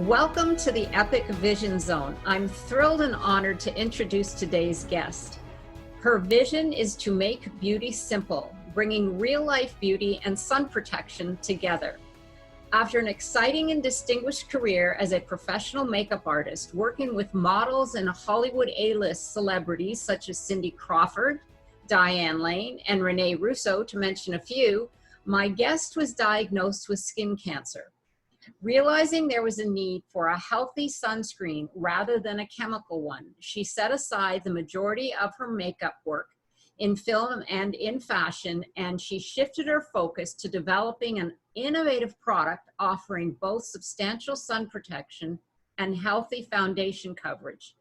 Welcome to the Epic Vision Zone. I'm thrilled and honored to introduce today's guest. Her vision is to make beauty simple, bringing real-life beauty and sun protection together. After an exciting and distinguished career as a professional makeup artist, working with models and Hollywood A-list celebrities such as Cindy Crawford, Diane Lane, and Renee Russo, to mention a few, my guest was diagnosed with skin cancer. Realizing there was a need for a healthy sunscreen rather than a chemical one, she set aside the majority of her makeup work in film and in fashion, and she shifted her focus to developing an innovative product offering both substantial sun protection and healthy foundation coverage.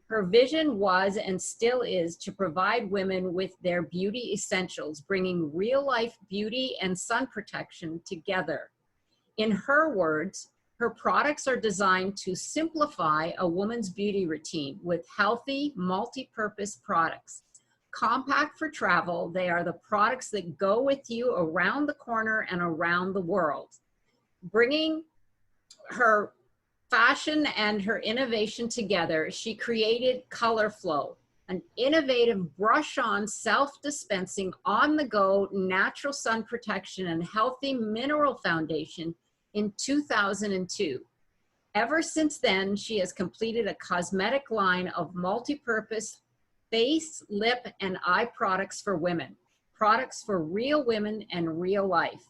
Her vision was and still is to provide women with their beauty essentials, bringing real-life beauty and sun protection together. In her words, her products are designed to simplify a woman's beauty routine with healthy, multi-purpose products. Compact for travel, they are the products that go with you around the corner and around the world. Bringing her fashion and her innovation together, she created Color Flow, an innovative brush-on, self-dispensing, on-the-go natural sun protection and healthy mineral foundation in 2002. Ever since then, she has completed a cosmetic line of multi-purpose face, lip, and eye products for women, products for real women and real life.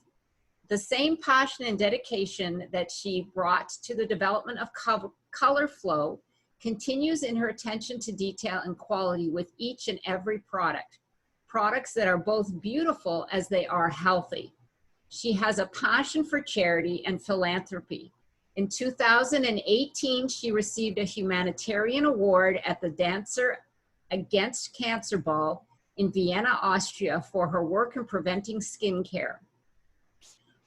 The same passion and dedication that she brought to the development of Color Flow continues in her attention to detail and quality with each and every product. Products that are both beautiful as they are healthy. She has a passion for charity and philanthropy. In 2018, she received a humanitarian award at the Dancer Against Cancer Ball in Vienna, Austria, for her work in preventing skin care.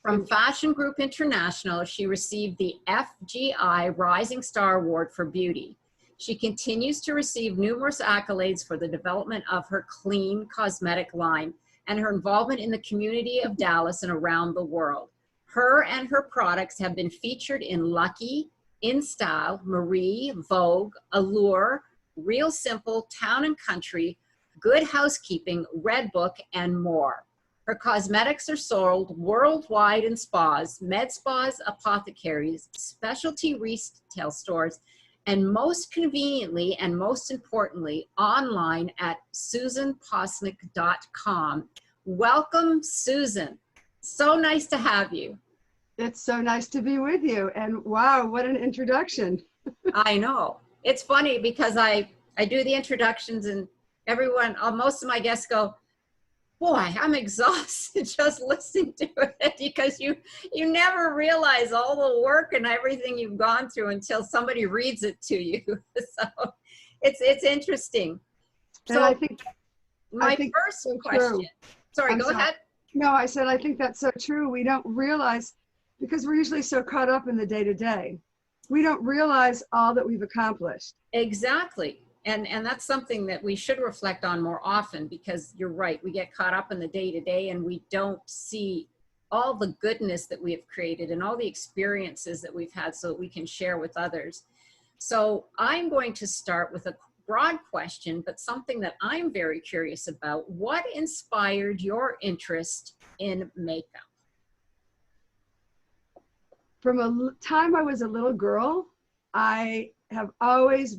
From Fashion Group International, she received the FGI Rising Star Award for Beauty. She continues to receive numerous accolades for the development of her clean cosmetic line and her involvement in the community of Dallas and around the world. Her and her products have been featured in Lucky, In Style, Marie, Vogue, Allure, Real Simple, Town and Country, Good Housekeeping, Red Book, and more. Her cosmetics are sold worldwide in spas, med spas, apothecaries, specialty retail stores, and most conveniently and most importantly, online at susanposnick.com. Welcome, Susan. So nice to have you. It's so nice to be with you. And wow, what an introduction. I know. It's funny because I do the introductions and everyone, most of my guests go, boy, I'm exhausted just listening to it, because you never realize all the work and everything you've gone through until somebody reads it to you. So it's interesting. So I think first so question. true. Sorry, I'm go ahead. No, I said I think that's so true. We don't realize, because we're usually so caught up in the day-to-day, we don't realize all that we've accomplished. Exactly. And that's something that we should reflect on more often, because you're right, we get caught up in the day-to-day and we don't see all the goodness that we have created and all the experiences that we've had so that we can share with others. So I'm going to start with a broad question, but something that I'm very curious about. What inspired your interest in makeup? From a time I was a little girl, I have always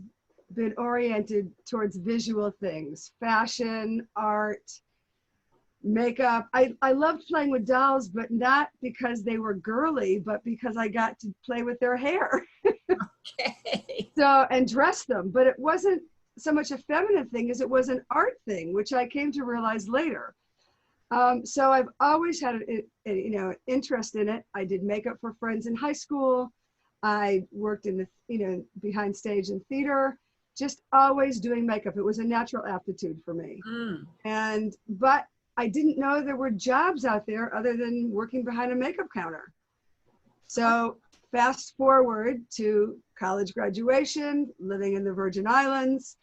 been oriented towards visual things, fashion, art, makeup. I loved playing with dolls, but not because they were girly, but because I got to play with their hair. Okay. So, and dress them, but it wasn't so much a feminine thing as it was an art thing, which I came to realize later. So I've always had interest in it. I did makeup for friends in high school. I worked in the, behind stage in theater, just always doing makeup. It was a natural aptitude for me. But I didn't know there were jobs out there other than working behind a makeup counter. So fast forward to college graduation, living in the Virgin Islands,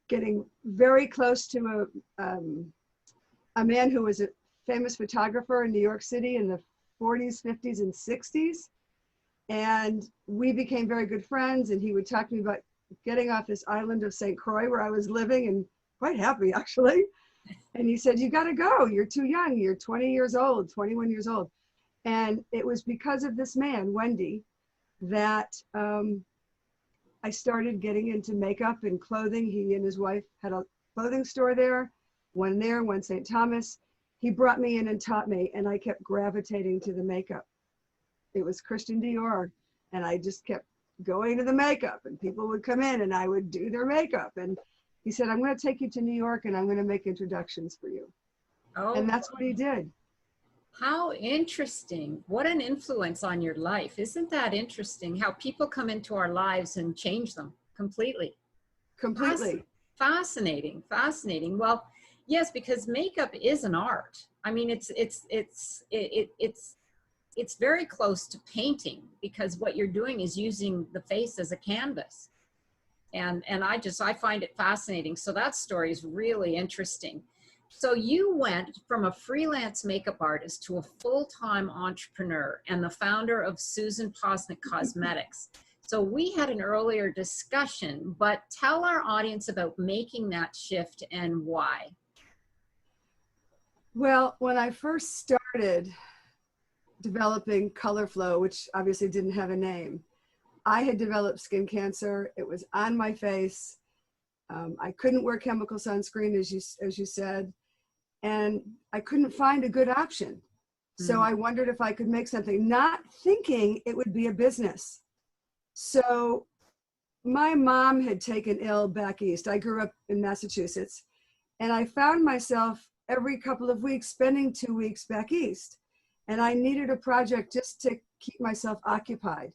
getting very close to a man who was a famous photographer in New York City in the 40s, 50s, and 60s. And we became very good friends, and he would talk to me about getting off this island of St. Croix where I was living, and quite happy actually. And he said, you got to go. You're too young. You're 20 years old, 21 years old. And it was because of this man, Wendy, that I started getting into makeup and clothing. He and his wife had a clothing store there, one St. Thomas. He brought me in and taught me, and I kept gravitating to the makeup. It was Christian Dior, and I just kept going to the makeup, and people would come in and I would do their makeup. And he said, I'm going to take you to New York and I'm going to make introductions for you. Oh, And that's what he did. how interesting. What an influence on your life. Isn't that interesting how people come into our lives and change them completely? Completely. Fascinating, fascinating. Well, yes, because makeup is an art. I mean, it's very close to painting, because what you're doing is using the face as a canvas. And I find it fascinating. So that story is really interesting. So you went from a freelance makeup artist to a full-time entrepreneur and the founder of Susan Posnick Cosmetics. So we had an earlier discussion, but tell our audience about making that shift and why. Well, when I first started developing Color Flow, which obviously didn't have a name, I had developed skin cancer. It was on my face. I couldn't wear chemical sunscreen, as you said, and I couldn't find a good option. So I wondered if I could make something, not thinking it would be a business. So my mom had taken ill back east. I grew up in Massachusetts, and I found myself every couple of weeks spending 2 weeks back east. And I needed a project just to keep myself occupied.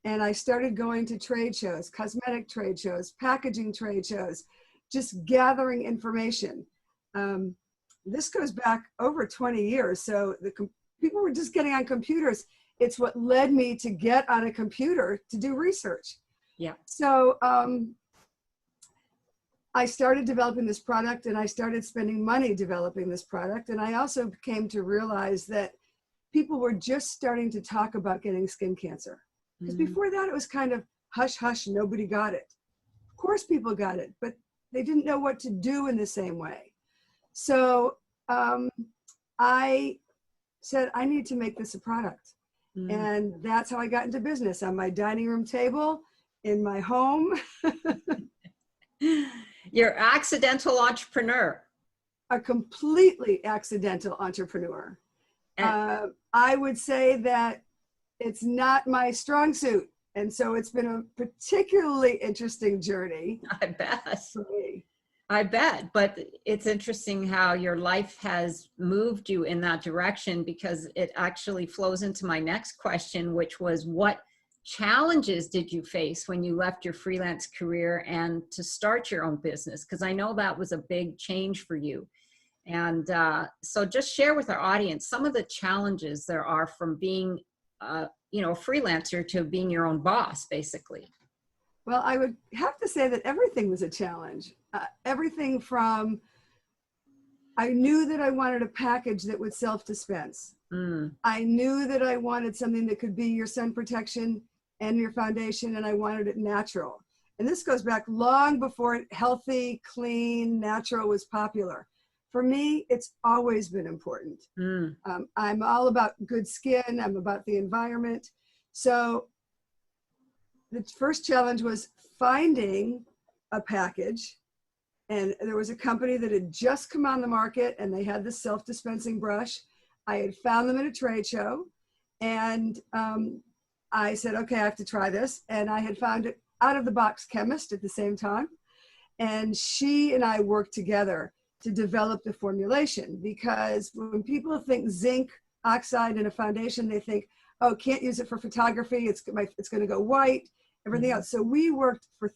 And I started going to trade shows, cosmetic trade shows, packaging trade shows, just gathering information. This goes back over 20 years. So people were just getting on computers. It's what led me to get on a computer to do research. Yeah. So I started developing this product, and I started spending money developing this product. And I also came to realize that people were just starting to talk about getting skin cancer. Because before that, it was kind of hush, hush, nobody got it. Of course, people got it, but they didn't know what to do in the same way. So I said, I need to make this a product. And that's how I got into business, on my dining room table, in my home. You're an accidental entrepreneur. A completely accidental entrepreneur. I would say that it's not my strong suit. And so it's been a particularly interesting journey. I bet. For me. I bet. But it's interesting how your life has moved you in that direction, because it actually flows into my next question, which was, what challenges did you face when you left your freelance career and to start your own business? Because I know that was a big change for you. And so just share with our audience some of the challenges there are from being a freelancer to being your own boss, basically. Well, I would have to say that everything was a challenge. Everything from, I knew that I wanted a package that would self-dispense. I knew that I wanted something that could be your sun protection and your foundation, and I wanted it natural. And this goes back long before healthy, clean, natural was popular. For me, it's always been important. I'm all about good skin. I'm about the environment. So the first challenge was finding a package. And there was a company that had just come on the market, and they had this self-dispensing brush. I had found them at a trade show, and I said, okay, I have to try this. And I had found it out-of-the-box chemist at the same time. And she and I worked together to develop the formulation, because when people think zinc oxide in a foundation, they think, oh, can't use it for photography. It's going to go white, everything else. So we worked for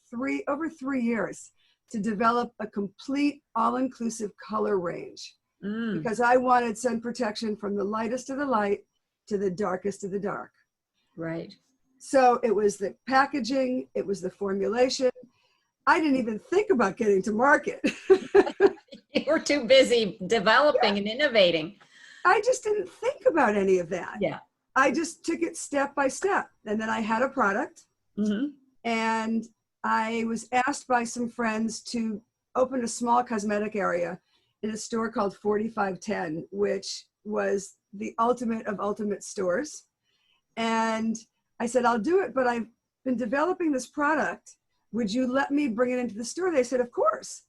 over 3 years to develop a complete all-inclusive color range, because I wanted sun protection from the lightest of the light to the darkest of the dark. Right. So it was the packaging, it was the formulation. I didn't even think about getting to market. You were too busy developing and innovating. I just didn't think about any of that. Yeah. I just took it step by step. And then I had a product, Mm-hmm. and I was asked by some friends to open a small cosmetic area in a store called 4510, which was the ultimate of ultimate stores. And I said, I'll do it, but I've been developing this product. Would you let me bring it into the store? They said, of course.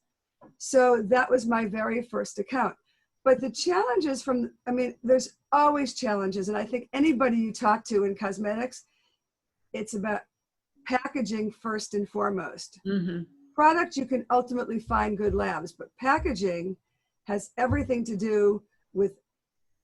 So that was my very first account. But the challenges there's always challenges. And I think anybody you talk to in cosmetics, it's about packaging first and foremost. Mm-hmm. Product, you can ultimately find good labs, but packaging has everything to do with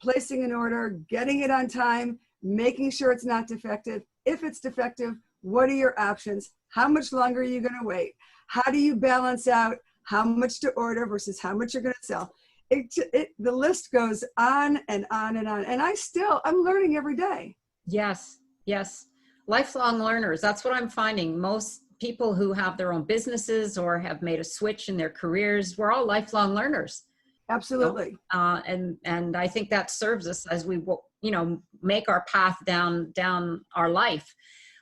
placing an order, getting it on time, making sure it's not defective. If it's defective, what are your options? How much longer are you going to wait? How do you balance out how much to order versus how much you're going to sell? The list goes on and on and on. And I'm learning every day. Yes, yes. Lifelong learners. That's what I'm finding. Most people who have their own businesses or have made a switch in their careers, we're all lifelong learners. Absolutely. And I think that serves us as we, make our path down our life.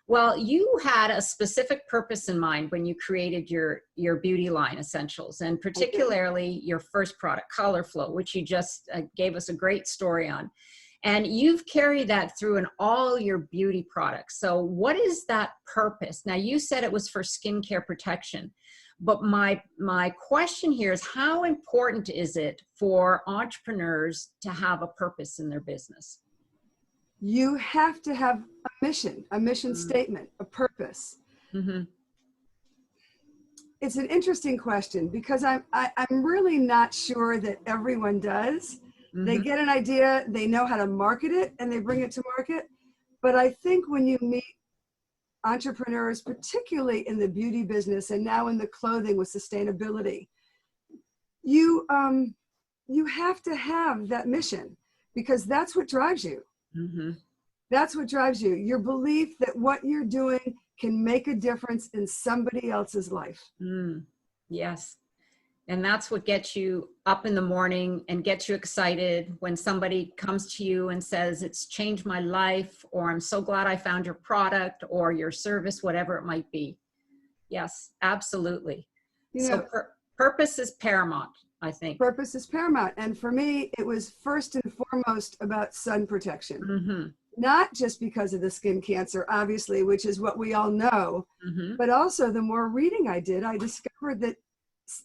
Well, you had a specific purpose in mind when you created your beauty line essentials, and particularly your first product, Color Flow, which you just gave us a great story on. And you've carried that through in all your beauty products. So what is that purpose? Now, you said it was for skincare protection, but my question here is, how important is it for entrepreneurs to have a purpose in their business? You have to have a mission statement, a purpose. Mm-hmm. It's an interesting question because I'm really not sure that everyone does. Mm-hmm. They get an idea, they know how to market it, and they bring it to market. But I think when you meet entrepreneurs, particularly in the beauty business and now in the clothing with sustainability, you have to have that mission, because that's what drives you. Mm-hmm. That's what drives you. Your belief that what you're doing can make a difference in somebody else's life. Yes. And that's what gets you up in the morning and gets you excited when somebody comes to you and says, it's changed my life, or I'm so glad I found your product or your service, whatever it might be. Yes, absolutely. Purpose is paramount, I think. Purpose is paramount. And for me, it was first and foremost about sun protection. Mm-hmm. Not just because of the skin cancer, obviously, which is what we all know, mm-hmm. but also the more reading I did, I discovered that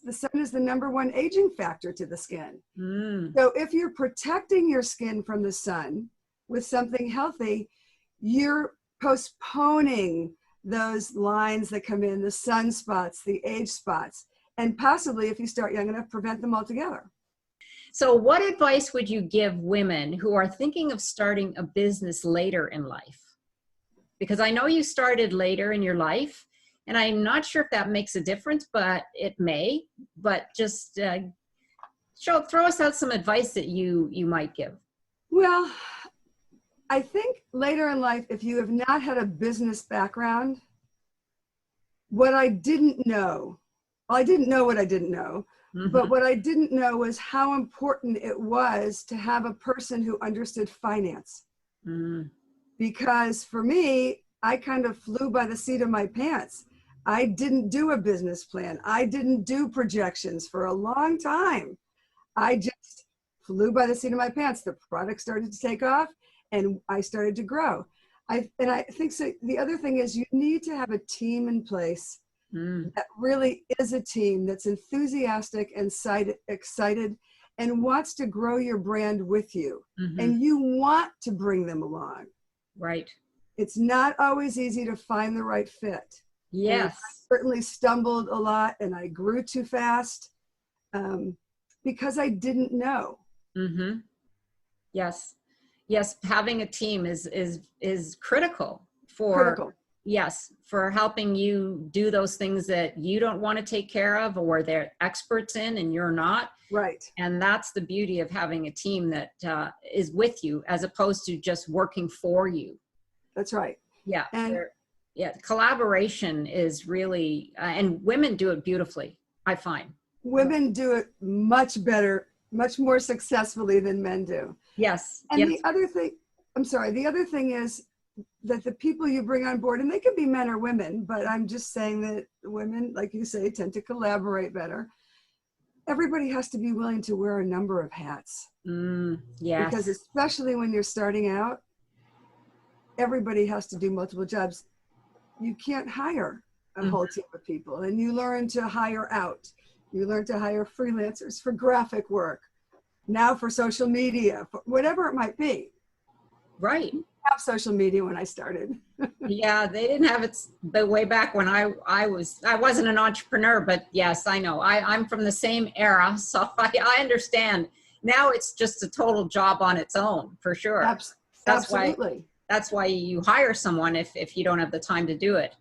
the sun is the #1 aging factor to the skin. So if you're protecting your skin from the sun with something healthy, you're postponing those lines that come in, the sunspots, the age spots, and possibly, if you start young enough, prevent them altogether. So what advice would you give women who are thinking of starting a business later in life? Because I know you started later in your life, and I'm not sure if that makes a difference, but it may. But just throw us out some advice that you might give. Well, I think later in life, if you have not had a business background, what I didn't know, well, I didn't know what I didn't know, mm-hmm. but what I didn't know was how important it was to have a person who understood finance. Mm. Because for me, I kind of flew by the seat of my pants. I didn't do a business plan. I didn't do projections for a long time. I just flew by the seat of my pants. The product started to take off and I started to grow. I think so. The other thing is you need to have a team in place that really is a team that's enthusiastic and excited and wants to grow your brand with you. Mm-hmm. And you want to bring them along. Right. It's not always easy to find the right fit. Yes. And I certainly stumbled a lot and I grew too fast because I didn't know. Mm-hmm. Yes. Yes. Having a team is critical for helping you do those things that you don't want to take care of or they're experts in and you're not. Right. And that's the beauty of having a team that is with you as opposed to just working for you. That's right. Yeah. Collaboration is really, and women do it beautifully, I find. Women do it much better, much more successfully than men do. Yes. And the other thing, I'm sorry. The other thing is that the people you bring on board, and they could be men or women, but I'm just saying that women, like you say, tend to collaborate better. Everybody has to be willing to wear a number of hats. Because Yes. especially when you're starting out, everybody has to do multiple jobs. You can't hire a whole team of people, and you learn to hire out. You learn to hire freelancers for graphic work, now for social media, for whatever it might be. Right. Have social media when I started. Yeah, they didn't have it the way back when I wasn't an entrepreneur, but yes, I know. I'm from the same era, so I understand. Now it's just a total job on its own, for sure. That's why Absolutely. that's why you hire someone if you don't have the time to do it.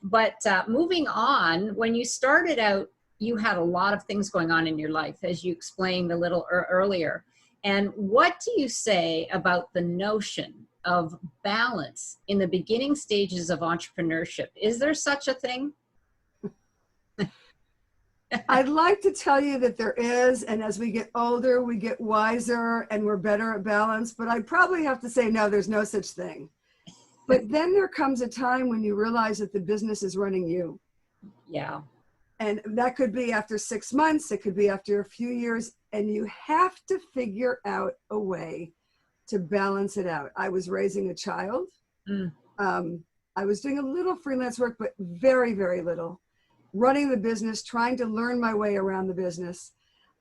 But moving on, when you started out, you had a lot of things going on in your life, as you explained a little earlier. And what do you say about the notion of balance in the beginning stages of entrepreneurship? Is there such a thing? I'd like to tell you that there is, and as we get older, we get wiser and we're better at balance, but I probably have to say, no, there's no such thing. But then there comes a time when you realize that the business is running you. Yeah. And that could be after 6 months, it could be after a few years, and you have to figure out a way to balance it out. I was raising a child. I was doing a little freelance work, but very, very little. Running the business, trying to learn my way around the business.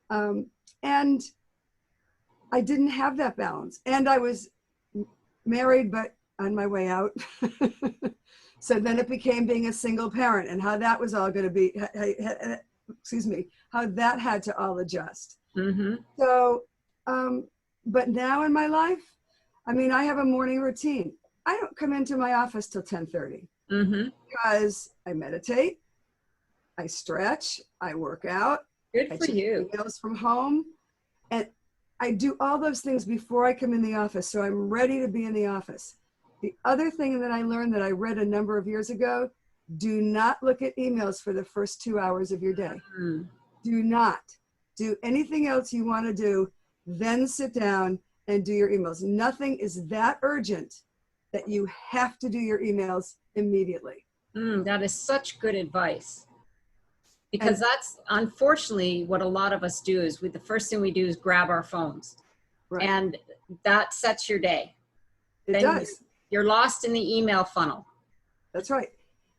And I didn't have that balance. And I was married, but on my way out. So then it became being a single parent and how that was all going to be, excuse me, how that had to all adjust. So, but now in my life, I mean, I have a morning routine. I don't come into my office till 10:30 because I meditate, I stretch, I work out. Good for I check you. emails from home, and I do all those things before I come in the office. So I'm ready to be in the office. The other thing that I learned that I read a number of years ago, do not look at emails for the first 2 hours of your day. Do not do anything else you want to do, then sit down and do your emails. Nothing is that urgent that you have to do your emails immediately. That is such good advice. Because that's unfortunately what a lot of us do is the first thing we do is grab our phones. Right. And that sets your day. It does. You're lost in the email funnel. That's right.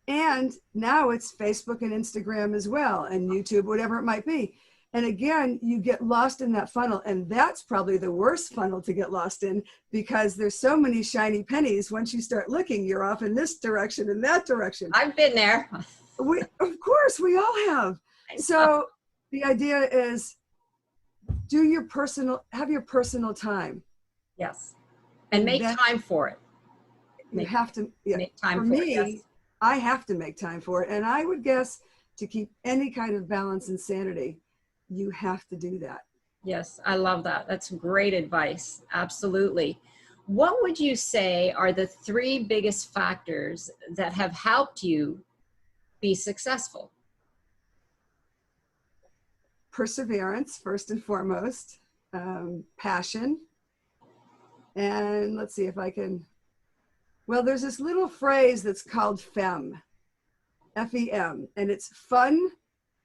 And now it's Facebook and Instagram as well, and YouTube, whatever it might be. And again, you get lost in that funnel. And that's probably the worst funnel to get lost in, because there's so many shiny pennies. Once you start looking, you're off in this direction and that direction. I've been there. Of course, we all have. So the idea is have your personal time. Yes. And make time for it. You have to, make time for me, yes. I have to make time for it. And I would guess to keep any kind of balance and sanity, you have to do that. Yes, I love that. That's great advice. Absolutely. What would you say are the 3 biggest factors that have helped you be successful? Perseverance, first and foremost, passion. And let's see if I can, well, there's this little phrase that's called FEM, F-E-M, and it's fun,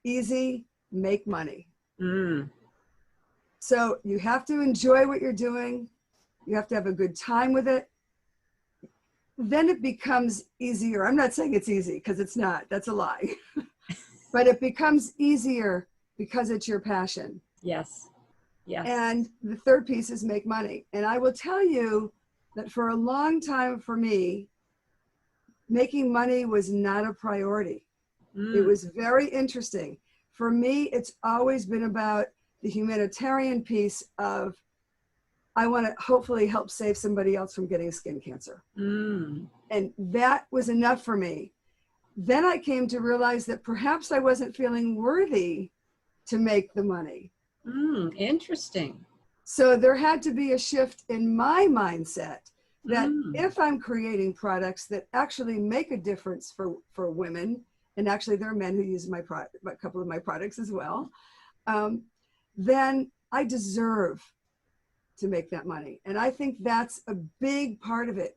easy, make money. So you have to enjoy what you're doing. You have to have a good time with it. Then it becomes easier. I'm not saying it's easy, because it's not. That's a lie. But it becomes easier because it's your passion. Yes. Yes. And the third piece is make money. And I will tell you that for a long time for me, making money was not a priority. It was very interesting. For me, it's always been about the humanitarian piece of, I want to hopefully help save somebody else from getting skin cancer. And that was enough for me. Then I came to realize that perhaps I wasn't feeling worthy to make the money. Interesting. So there had to be a shift in my mindset that if I'm creating products that actually make a difference for women, and actually there are men who use my product, a couple of my products as well, then I deserve to make that money. And I think that's a big part of it.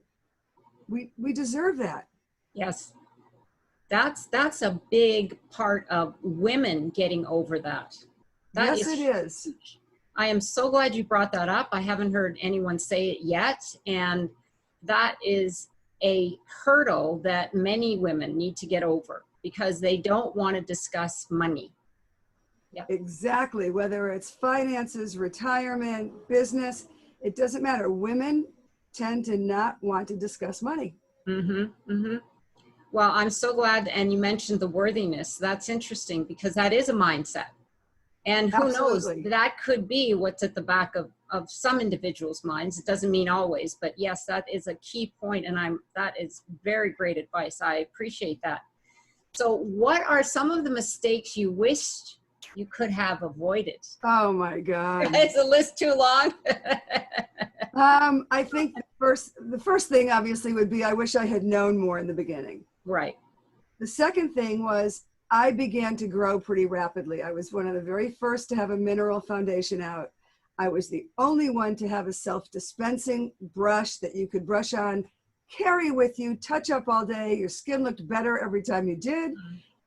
We deserve that. Yes. That's a big part of women getting over that. That Yes, is it is. huge. I am so glad you brought that up. I haven't heard anyone say it yet. And that is a hurdle that many women need to get over because they don't want to discuss money. Yeah. Exactly. Whether it's finances, retirement, business, it doesn't matter. Women tend to not want to discuss money. Mm-hmm. Mm-hmm. Well, I'm so glad. And you mentioned the worthiness. That's interesting because that is a mindset. And who knows, Absolutely. that could be what's at the back of some individuals' minds. It doesn't mean always, but yes, that is a key point, and that is very great advice. I appreciate that. So what are some of the mistakes you wished you could have avoided? Oh my God. Is the list too long? I think the first thing obviously would be I wish I had known more in the beginning. Right. The second thing was I began to grow pretty rapidly. I was one of the very first to have a mineral foundation out. I was the only one to have a self-dispensing brush that you could brush on, carry with you, touch up all day. Your skin looked better every time you did,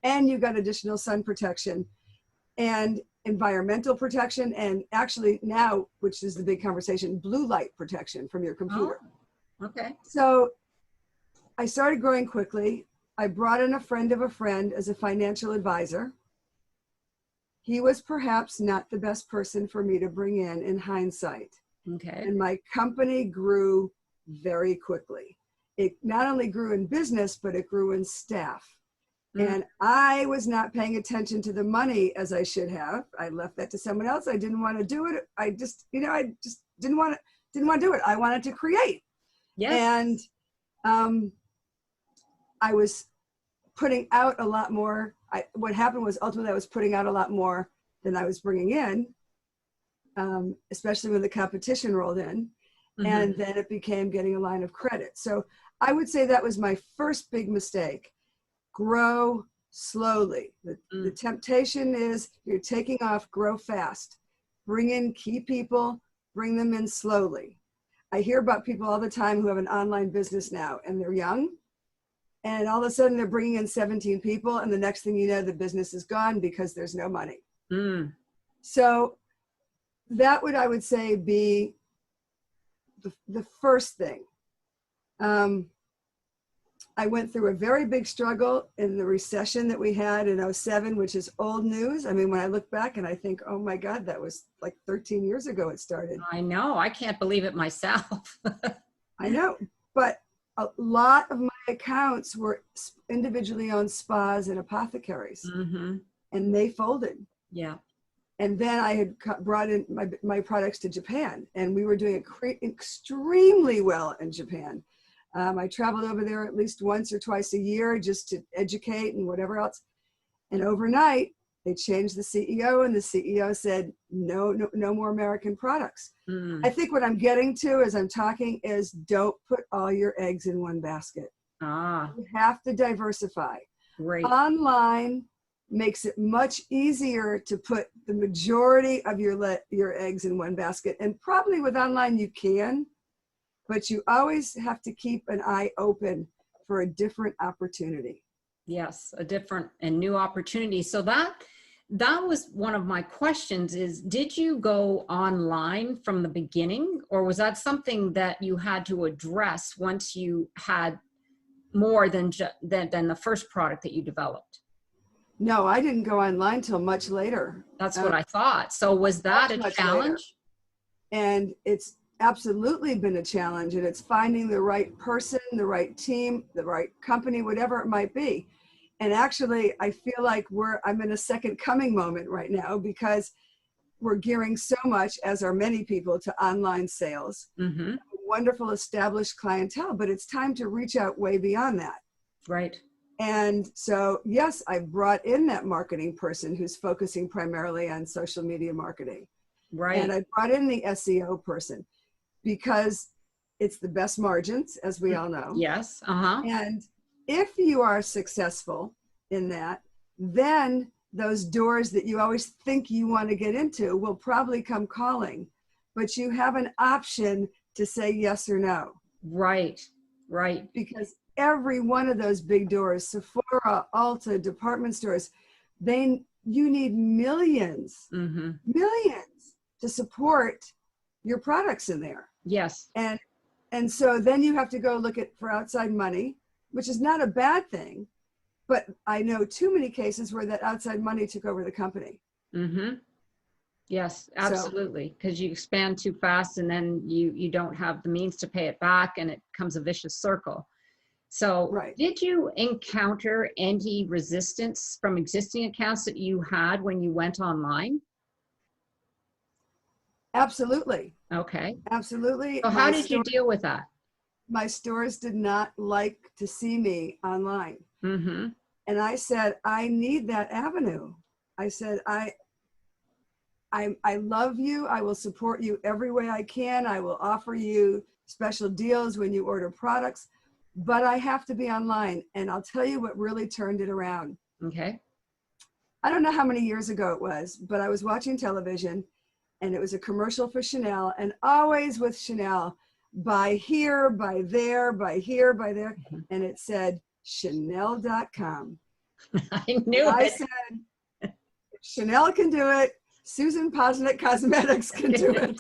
and you got additional sun protection and environmental protection, and actually now, which is the big conversation, blue light protection from your computer. Oh, okay. So I started growing quickly. I brought in a friend of a friend as a financial advisor. He was perhaps not the best person for me to bring in hindsight. Okay. And my company grew very quickly. It not only grew in business, but it grew in staff. And I was not paying attention to the money as I should have. I left that to someone else. I didn't want to do it. I just didn't want to do it. I wanted to create. Yes. And I was putting out a lot more. What happened was ultimately I was putting out a lot more than I was bringing in, especially when the competition rolled in. And then it became getting a line of credit. So I would say that was my first big mistake. Grow slowly. The temptation is you're taking off, grow fast. Bring in key people, bring them in slowly. I hear about people all the time who have an online business now and they're young. And all of a sudden they're bringing in 17 people and the next thing you know, the business is gone because there's no money. So that would, I would say, be the first thing. I went through a very big struggle in the recession that we had in 07, which is old news. I mean, when I look back and I think, oh my God, that was like 13 years ago it started. I know. I can't believe it myself. I know. But a lot of my accounts were individually owned spas and apothecaries, and they folded. Yeah. And then I had brought in my products to Japan, and we were doing extremely well in Japan. I traveled over there at least once or twice a year just to educate and whatever else. And overnight, they changed the CEO, and the CEO said, no more American products. I think what I'm getting to as I'm talking is don't put all your eggs in one basket. You have to diversify. Great. Online makes it much easier to put the majority of your eggs in one basket. And probably with online you can, but you always have to keep an eye open for a different opportunity. Yes, a different and new opportunity. So that was one of my questions is, did you go online from the beginning, or was that something that you had to address once you had more than the first product that you developed? No, I didn't go online till much later. That's what I thought. So was that a challenge? And it's absolutely been a challenge, and it's finding the right person, the right team, the right company, whatever it might be. And actually, I feel like I'm in a second coming moment right now because we're gearing so much, as are many people, to online sales. Wonderful established clientele, but it's time to reach out way beyond that. Right. And so, yes, I brought in that marketing person who's focusing primarily on social media marketing. Right. And I brought in the SEO person because it's the best margins, as we all know. Yes. And if you are successful in that, then those doors that you always think you want to get into will probably come calling. but you have an option to say yes or no. Right, right. Because every one of those big doors, Sephora, Ulta, department stores, you need millions, millions to support your products in there. Yes. And so then you have to go look for outside money, which is not a bad thing, but I know too many cases where that outside money took over the company. Yes, absolutely. Because you expand too fast and then you don't have the means to pay it back, and it becomes a vicious circle. So did you encounter any resistance from existing accounts that you had when you went online? Absolutely. Okay. Absolutely. So how did you deal with that? My stores did not like to see me online. And I said, I need that avenue. I said, I love you. I will support you every way I can. I will offer you special deals when you order products, but I have to be online. And I'll tell you what really turned it around. Okay. I don't know how many years ago it was, but I was watching television and it was a commercial for Chanel, and always with Chanel, buy here, buy there, buy here, buy there. And it said Chanel.com. I knew it. I said, if Chanel can do it, Susan Posnick Cosmetics can do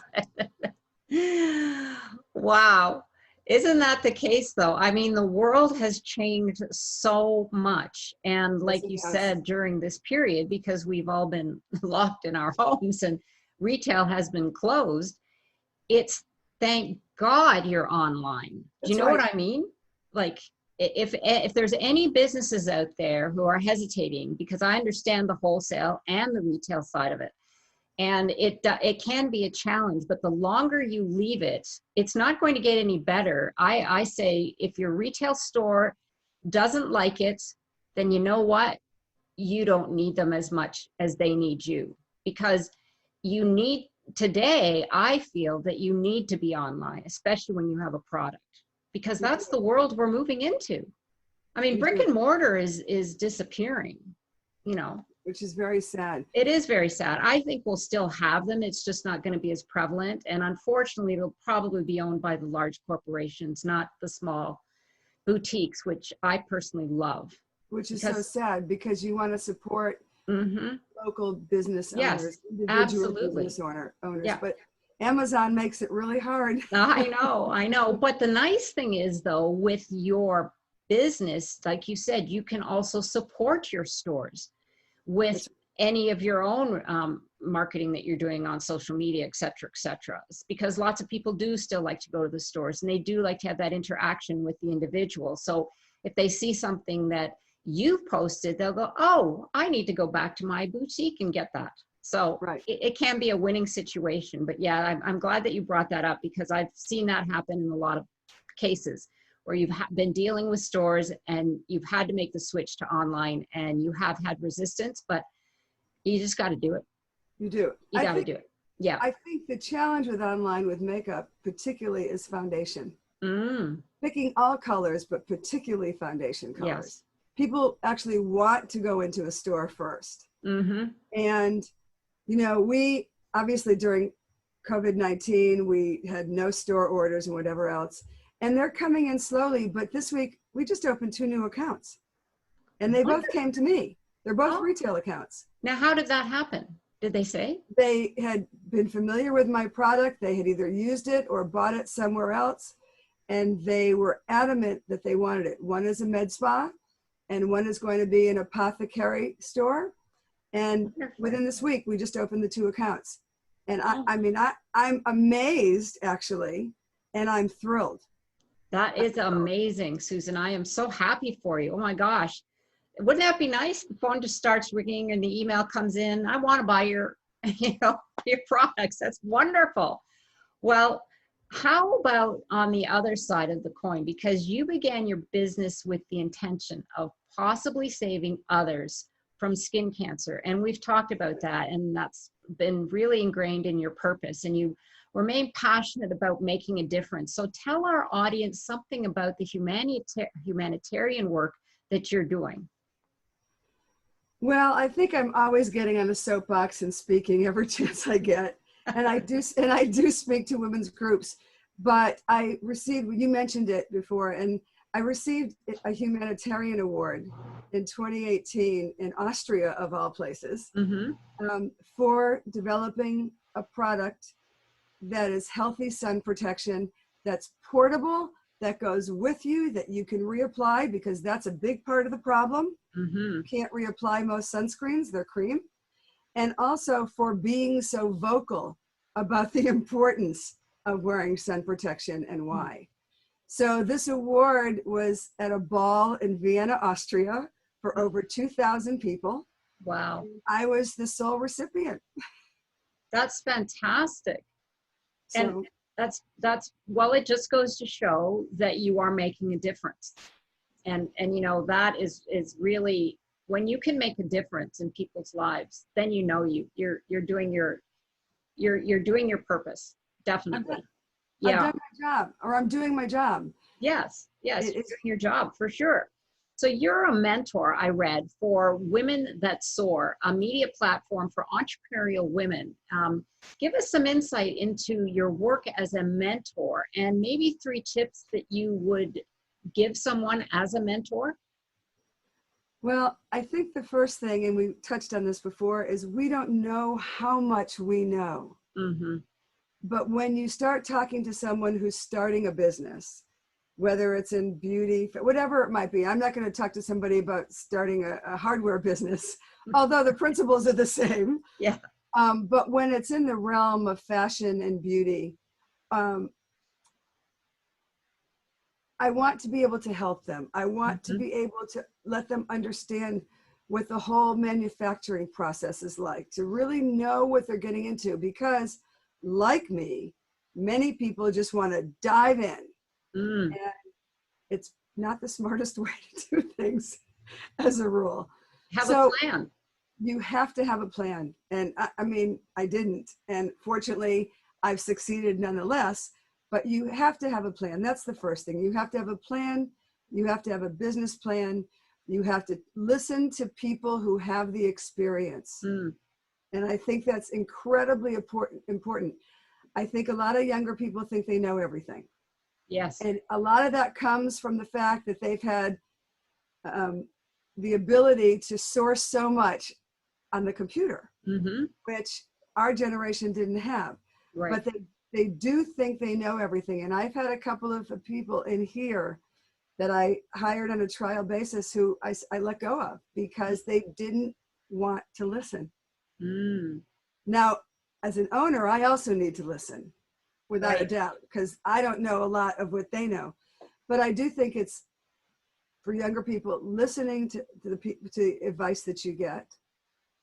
it. Wow. Isn't that the case though? I mean, the world has changed so much. And like you said, during this period, because we've all been locked in our homes and retail has been closed, it's thank God you're online. Do you know what I mean? Like if there's any businesses out there who are hesitating, because I understand the wholesale and the retail side of it, and it can be a challenge, but the longer you leave it, it's not going to get any better. I say if your retail store doesn't like it, then you know what? You don't need them as much as they need you, because today, I feel that you need to be online, especially when you have a product, because that's the world we're moving into. I mean, brick and mortar is disappearing, which is very sad. It is very sad. I think we'll still have them. It's just not going to be as prevalent. And unfortunately, it'll probably be owned by the large corporations, not the small boutiques, which I personally love. Which is so sad, because you want to support local business owners, individual business owners. Yeah. But Amazon makes it really hard. I know. But the nice thing is, though, with your business, like you said, you can also support your stores with any of your own marketing that you're doing on social media, et cetera, because lots of people do still like to go to the stores, and they do like to have that interaction with the individual. So if they see something that you've posted, they'll go, oh, I need to go back to my boutique and get that. So it can be a winning situation. But yeah, I'm glad that you brought that up, because I've seen that happen in a lot of cases where you've been dealing with stores and you've had to make the switch to online, and you have had resistance, but you just got to do it. You do. You got to do it. Yeah. I think the challenge with online with makeup particularly is foundation. Picking all colors, but particularly foundation colors. Yes. People actually want to go into a store first. And, we obviously during COVID-19, we had no store orders and whatever else. And they're coming in slowly. But this week, we just opened 2 new accounts. And they both came to me. They're both retail accounts. Now, how did that happen? Did they say? They had been familiar with my product. They had either used it or bought it somewhere else. And they were adamant that they wanted it. One is a med spa, and one is going to be an apothecary store. And within this week, we just opened the 2 accounts. And I'm amazed, actually, and I'm thrilled. That is amazing, Susan. I am so happy for you. Oh my gosh. Wouldn't that be nice? The phone just starts ringing and the email comes in. I want to buy your products. That's wonderful. Well, how about on the other side of the coin? Because you began your business with the intention of possibly saving others from skin cancer. And we've talked about that, and that's been really ingrained in your purpose, and you remain passionate about making a difference. So tell our audience something about the humanitarian work that you're doing. Well, I think I'm always getting on a soapbox and speaking every chance I get. and I do speak to women's groups, but I received, you mentioned it before, and I received a humanitarian award in 2018 in Austria, of all places, for developing a product that is healthy sun protection, that's portable, that goes with you, that you can reapply, because that's a big part of the problem. You can't reapply most sunscreens, they're cream. And also for being so vocal about the importance of wearing sun protection and why. So this award was at a ball in Vienna, Austria, for over 2,000 people. Wow. I was the sole recipient. That's fantastic. So, And that's well, it just goes to show that you are making a difference. And you know, that is really, when you can make a difference in people's lives, then you know you're doing your purpose. Definitely. I've Yeah. done my job, or I'm doing my job. Yes, you're doing your job for sure. So you're a mentor, I read, for Women That Soar, a media platform for entrepreneurial women. Give us some insight into your work as a mentor, and maybe 3 tips that you would give someone as a mentor. Well, I think the first thing, and we touched on this before, is we don't know how much we know. But when you start talking to someone who's starting a business, whether it's in beauty, whatever it might be, I'm not going to talk to somebody about starting a hardware business, although the principles are the same. Yeah. But when it's in the realm of fashion and beauty, I want to be able to help them. I want to be able to let them understand what the whole manufacturing process is like, to really know what they're getting into, because like me, many people just want to dive in. And it's not the smartest way to do things as a rule. Have a plan. You have to have a plan. And I mean, I didn't. And fortunately, I've succeeded nonetheless. But you have to have a plan. That's the first thing. You have to have a plan. You have to have a business plan. You have to listen to people who have the experience. And I think that's incredibly important. I think a lot of younger people think they know everything. Yes. And a lot of that comes from the fact that they've had the ability to source so much on the computer, which our generation didn't have. Right. But they do think they know everything. And I've had a couple of people in here that I hired on a trial basis who I let go of because they didn't want to listen. Now, as an owner, I also need to listen, without a doubt, because I don't know a lot of what they know. But I do think it's for younger people, listening to the advice that you get.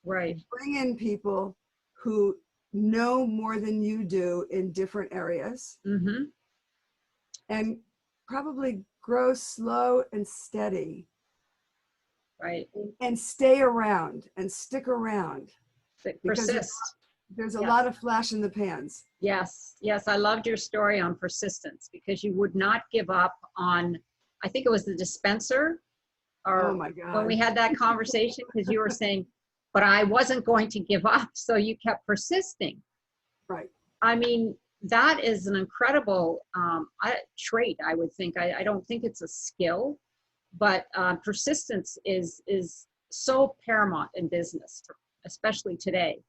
Right. Bring in people who know more than you do in different areas. And probably grow slow and steady. Right. And stay around and stick around. Persist. There's a lot of flash in the pans. Yes. Yes. I loved your story on persistence, because you would not give up on, I think it was the dispenser, or oh my God, when we had that conversation, because you were saying, but I wasn't going to give up. So you kept persisting. Right. I mean, that is an incredible trait, I would think. I don't think it's a skill, but persistence is so paramount in business, especially today.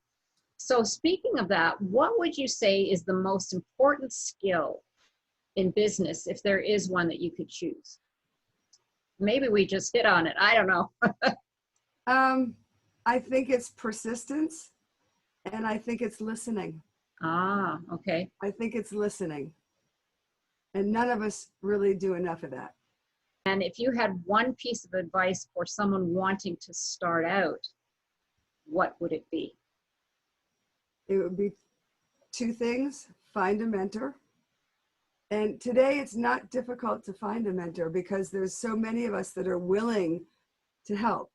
So speaking of that, what would you say is the most important skill in business, if there is one that you could choose? Maybe we just hit on it. I don't know. I think it's persistence, and I think it's listening. Ah, okay. I think it's listening. And none of us really do enough of that. And if you had one piece of advice for someone wanting to start out, what would it be? It would be 2 things. Find a mentor. And today it's not difficult to find a mentor because there's so many of us that are willing to help.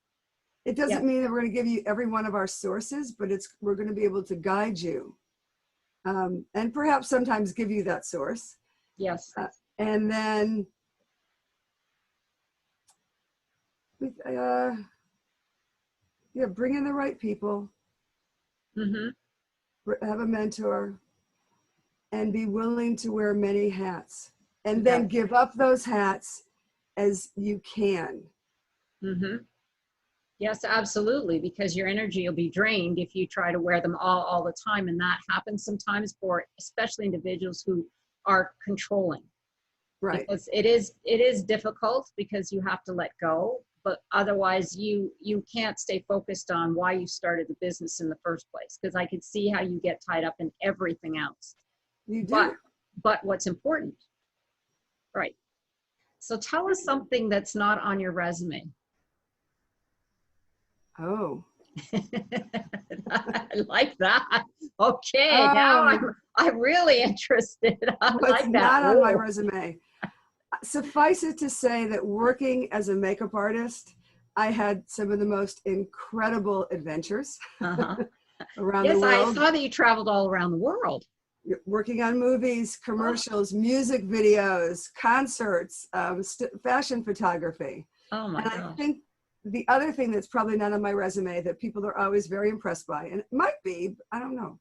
It doesn't mean that we're going to give you every one of our sources, but we're going to be able to guide you. And perhaps sometimes give you that source. Yes. And then bring in the right people. have a mentor, and be willing to wear many hats, and then give up those hats as you can. Mm-hmm. Yes, absolutely, because your energy will be drained if you try to wear them all the time. And that happens sometimes for especially individuals who are controlling. Right. Because it is difficult because you have to let go, but otherwise you can't stay focused on why you started the business in the first place, because I could see how you get tied up in everything else. You do. But what's important, right? So tell us something that's not on your resume. Oh. I like that. Okay, now I'm really interested. I What's like that. not on my resume? Suffice it to say that working as a makeup artist, I had some of the most incredible adventures around the Yes, I world. saw that you traveled all around the world. Working on movies, commercials, music videos, concerts, fashion photography. Oh my And gosh. I think the other thing that's probably not on my resume that people are always very impressed by, and it might be, I don't know,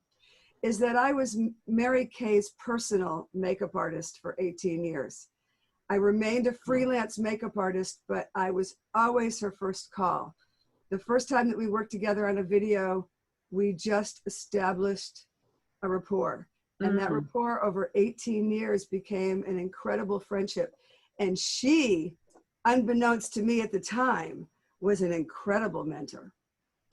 is that I was Mary Kay's personal makeup artist for 18 years. I remained a freelance makeup artist, but I was always her first call. The first time that we worked together on a video, we just established a rapport. And that rapport over 18 years became an incredible friendship. And she, unbeknownst to me at the time, was an incredible mentor.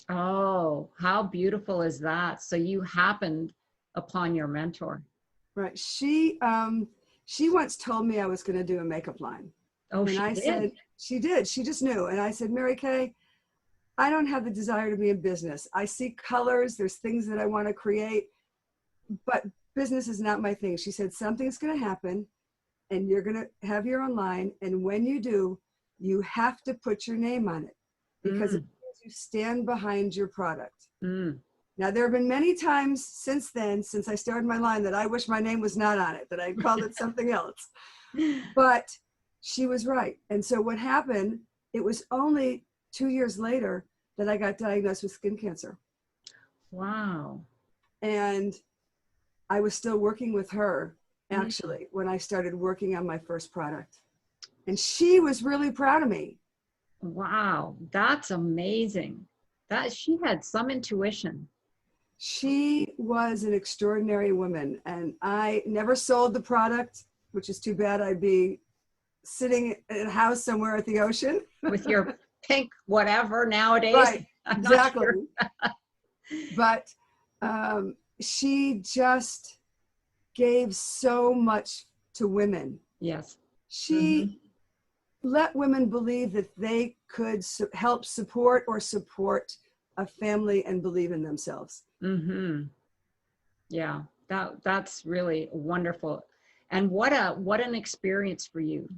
Oh, how beautiful is that? So you happened upon your mentor. Right. She once told me I was going to do a makeup line. Oh, and she I did? said, she did. She just knew. And I said, Mary Kay, I don't have the desire to be in business. I see colors. There's things that I want to create, but business is not my thing. She said, something's going to happen and you're going to have your own line. And when you do, you have to put your name on it because it means you stand behind your product. Now, there have been many times since then, since I started my line, that I wish my name was not on it, that I called it something else. But she was right. And so what happened, it was only 2 years later that I got diagnosed with skin cancer. Wow. And I was still working with her, actually, when I started working on my first product. And she was really proud of me. Wow, that's amazing. That she had some intuition. She was an extraordinary woman, and I never sold the product, which is too bad. I'd be sitting in a house somewhere at the ocean. With your pink whatever nowadays. Right, I'm exactly. Sure. But she just gave so much to women. Yes. She let women believe that they could help support a family and believe in themselves. Yeah, that's really wonderful. And what an experience for you.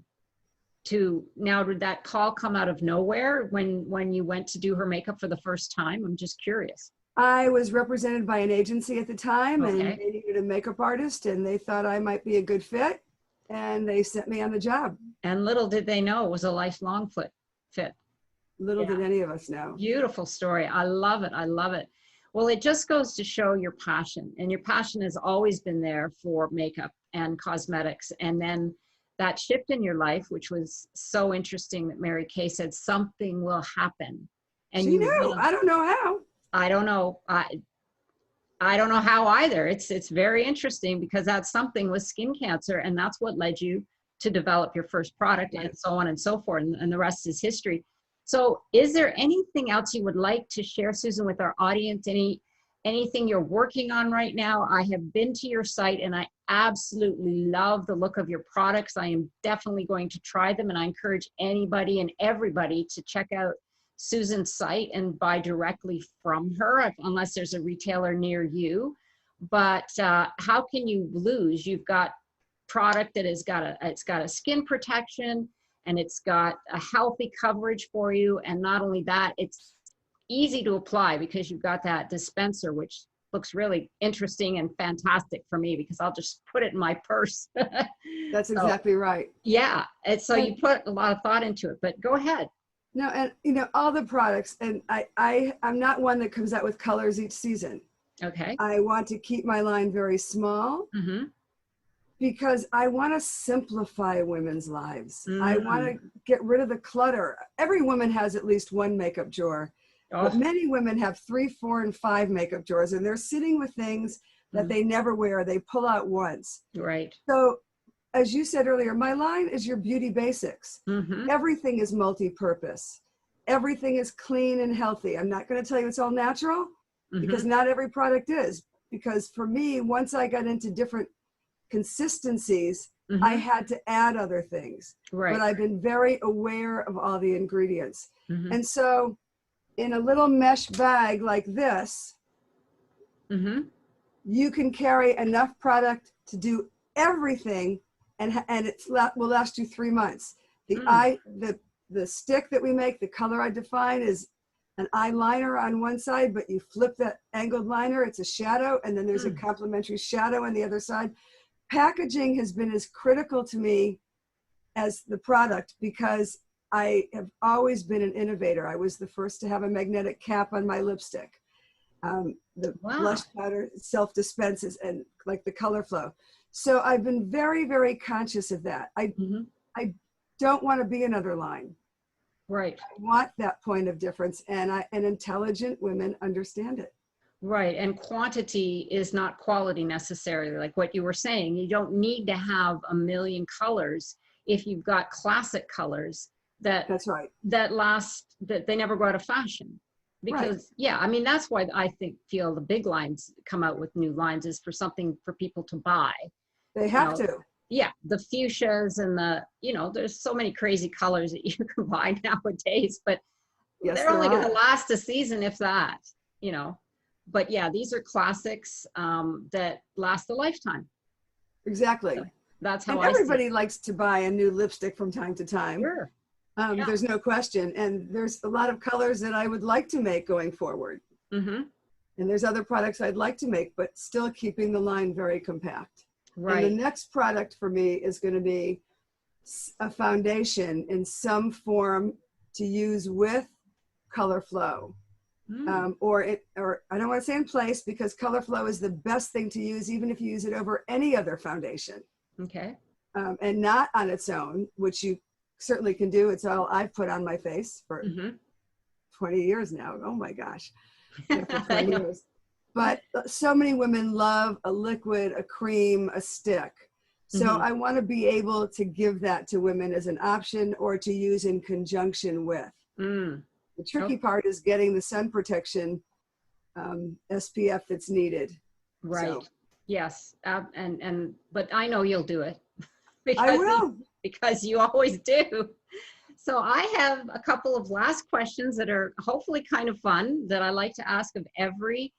Now, did that call come out of nowhere when you went to do her makeup for the first time? I'm just curious. I was represented by an agency at the time, and they needed a makeup artist, and they thought I might be a good fit, and they sent me on the job. And little did they know it was a lifelong fit. Little did any of us know. Beautiful story. I love it. I love it. Well, it just goes to show your passion, and your passion has always been there for makeup and cosmetics. And then that shift in your life, which was so interesting that Mary Kay said something will happen. And she knew. I don't know how. I don't know. I don't know how either. It's very interesting because that something was skin cancer, and that's what led you to develop your first product, and so on and so forth, and the rest is history. So is there anything else you would like to share, Susan, with our audience? Anything you're working on right now? I have been to your site and I absolutely love the look of your products. I am definitely going to try them, and I encourage anybody and everybody to check out Susan's site and buy directly from her, unless there's a retailer near you. But how can you lose? You've got product that has got a skin protection, and it's got a healthy coverage for you. And not only that, it's easy to apply because you've got that dispenser, which looks really interesting and fantastic for me because I'll just put it in my purse. That's exactly right. Yeah. And so you put a lot of thought into it, but go ahead. No, and all the products, and I'm not one that comes out with colors each season. Okay. I want to keep my line very small Mm-hmm. because I want to simplify women's lives. I want Mm. to get rid of the clutter. Every woman has at least one makeup drawer, but Oh, many women have 3, 4, and 5 makeup drawers, and they're sitting with things that mm, they never wear. They pull out once. right. So, as you said earlier, my line is your beauty basics. Mm-hmm. Everything is multi-purpose. Everything is clean and healthy. I'm not going to tell you it's all natural because Mm-hmm. not every product is. Because for me, once I got into different consistencies, I Mm-hmm. had to add other things. But Right. I've been very aware of all the ingredients. Mm-hmm. And so in a little mesh bag like this, Mm-hmm. you can carry enough product to do everything, and will last you 3 months. The Mm. eye, the stick that we make, the color I define is an eyeliner on one side, but you flip that angled liner, it's a shadow, and then there's a Mm. complementary shadow on the other side. Packaging has been as critical to me as the product because I have always been an innovator. I was the first to have a magnetic cap on my lipstick. The Wow. blush powder self-dispenses and like the color flow. So I've been very, very conscious of that. Mm-hmm. I don't want to be another line. Right. I want that point of difference, and intelligent women understand it. Right. And quantity is not quality necessarily. Like what you were saying, you don't need to have a million colors if you've got classic colors that That's right. last, that they never go out of fashion. Right. Because yeah, I mean that's why I feel the big lines come out with new lines is for something for people to buy. They You have know, to. yeah, the fuchsias and there's so many crazy colors that you can buy nowadays, but Yes, they're there only going to are. last a season if that, you know. But yeah, these are classics that last a lifetime. So Exactly. that's how And I see it. everybody likes to buy a new lipstick from time to time. Sure. Yeah. There's no question. And there's a lot of colors that I would like to make going forward. Mm-hmm. And there's other products I'd like to make, but still keeping the line very compact. And the Right. next product for me is going to be a foundation in some form to use with color flow. Mm. Or I don't want to say in place because color flow is the best thing to use, even if you use it over any other foundation, Okay. and not on its own, which you certainly can do. It's all I've put on my face for Mm-hmm. 20 years now. Oh my gosh. Yeah, for I 20 know. years. But so many women love a liquid, a cream, a stick. So Mm-hmm. I want to be able to give that to women as an option or to use in conjunction with. Mm. The tricky Oh, part is getting the sun protection SPF that's needed. So right. Yes. But I know you'll do it I because will. you always do. So I have a couple of last questions that are hopefully kind of fun that I like to ask of every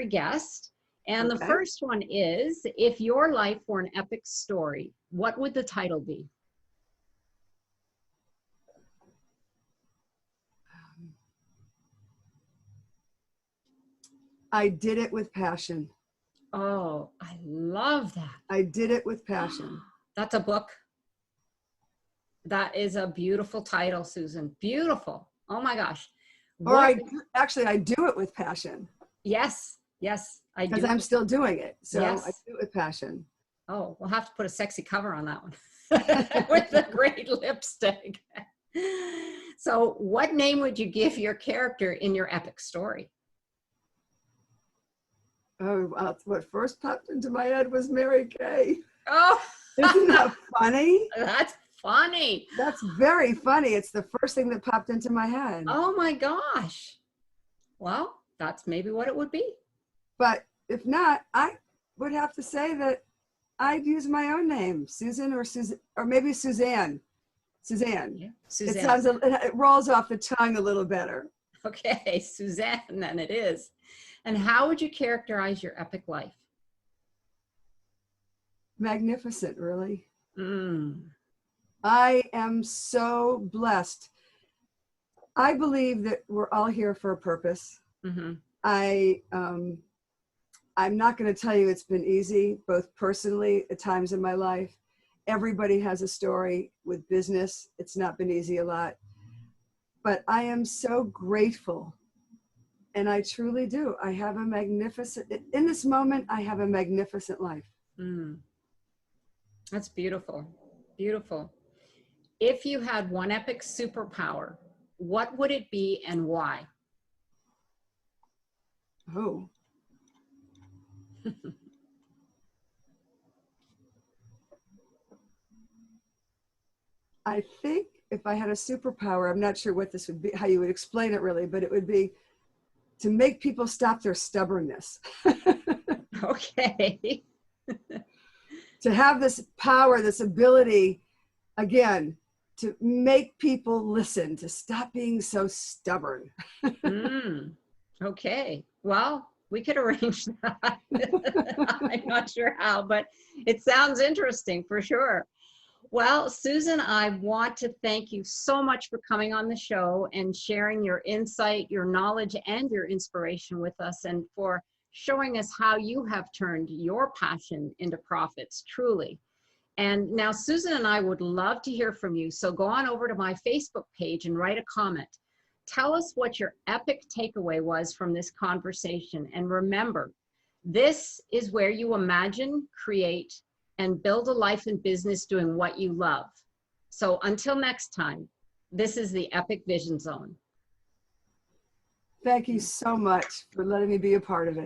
guest. And the Okay. first one is, if your life were an epic story, what would the title be? I did it with passion. Oh, I love I did it with that. passion. That's a book. That is a beautiful title, Susan. Beautiful. Oh my gosh. Or What? I do it with passion Yes, yes, I because do. I'm still doing it. So I Yes. do it with passion. Oh, we'll have to put a sexy cover on that one with the great lipstick. So, what name would you give your character in your epic story? Oh, well, what first popped into my head was Mary Kay. Oh, Isn't that funny? that's funny. That's very funny. It's the first thing that popped into my head. Oh my gosh. Well, that's maybe what it would be. But if not, I would have to say that I'd use my own name, Susan or maybe Suzanne. Suzanne. Yeah. It Suzanne. sounds, it rolls off the tongue a little better. Okay, Suzanne, then it is. And how would you characterize your epic life? Magnificent, really. Mm. I am so blessed. I believe that we're all here for a purpose. Mm-hmm. I'm not going to tell you it's been easy, both personally at times in my life. Everybody has a story with business. It's not been easy a lot. But I am so grateful And I truly do. I have a magnificent, in this moment, I have a magnificent life. Mm, that's beautiful. Beautiful. If you had one epic superpower, what would it be and why? Oh, I think if I had a superpower, I'm not sure what this would be, how you would explain it really, but it would be to make people stop their stubbornness. Okay. To have this power, this ability, again, to make people listen, to stop being so stubborn. Mm, okay. Well, we could arrange that. I'm not sure how, but it sounds interesting for sure. Well, Susan, I want to thank you so much for coming on the show and sharing your insight, your knowledge, and your inspiration with us, and for showing us how you have turned your passion into profits, truly. And now Susan and I would love to hear from you. So go on over to my Facebook page and write a comment. Tell us what your epic takeaway was from this conversation. And remember, this is where you imagine, create, and build a life and business doing what you love. So until next time, this is the Epic Vision Zone. Thank you so much for letting me be a part of it.